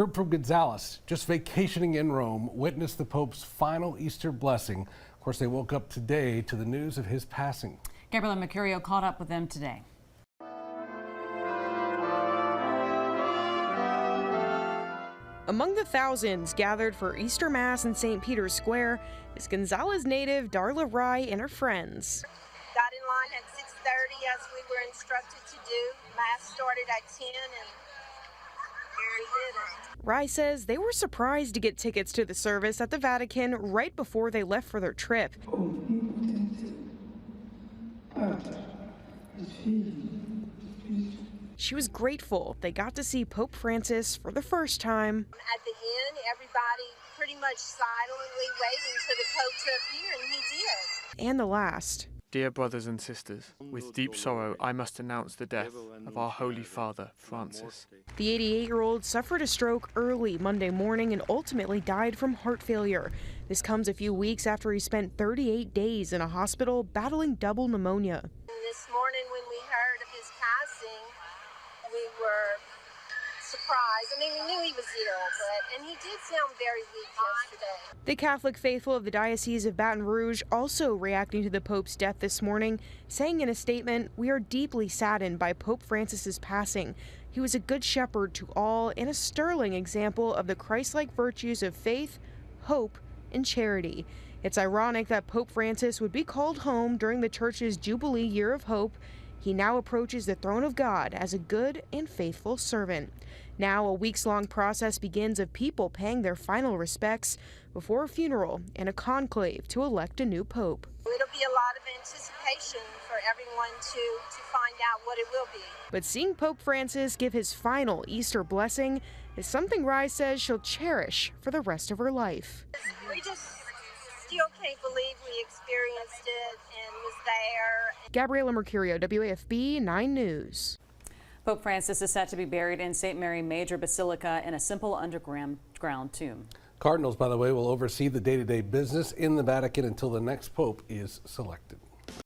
group from Gonzales, just vacationing in Rome, witnessed the Pope's final Easter blessing. Of course, they woke up today to the news of his passing. Gabriela Mercurio caught up with them today. Among the thousands gathered for Easter Mass in St. Peter's Square is Gonzales native Darla Rye and her friends. Got in line at 6:30 as we were instructed to do. Mass started at 10 and we did it. Rye says they were surprised to get tickets to the service at the Vatican right before they left for their trip. She was grateful they got to see Pope Francis for the first time. At the end, everybody pretty much silently waiting for the Pope to appear, and he did. And the last. Dear brothers and sisters, with deep sorrow I must announce the death of our Holy Father, Francis. The 88-year-old suffered a stroke early Monday morning and ultimately died from heart failure. This comes a few weeks after he spent 38 days in a hospital battling double pneumonia. And this morning when we heard of his passing, we were surprised. I mean, we knew he was ill, and he did sound very weak yesterday. The Catholic faithful of the Diocese of Baton Rouge also reacting to the Pope's death this morning, saying in a statement, "We are deeply saddened by Pope Francis's passing. He was a good shepherd to all and a sterling example of the Christ-like virtues of faith, hope, and charity." It's ironic that Pope Francis would be called home during the Church's Jubilee Year of Hope. He now approaches the throne of God as a good and faithful servant. Now a weeks-long process begins of people paying their final respects before a funeral and a conclave to elect a new pope. It'll be a lot of anticipation for everyone to find out what it will be. But seeing Pope Francis give his final Easter blessing is something Rye says she'll cherish for the rest of her life. We just still can't believe we experienced it and was there. Gabriela Mercurio, WAFB 9 News. Pope Francis is set to be buried in St. Mary Major Basilica in a simple underground tomb. Cardinals, by the way, will oversee the day-to-day business in the Vatican until the next pope is selected.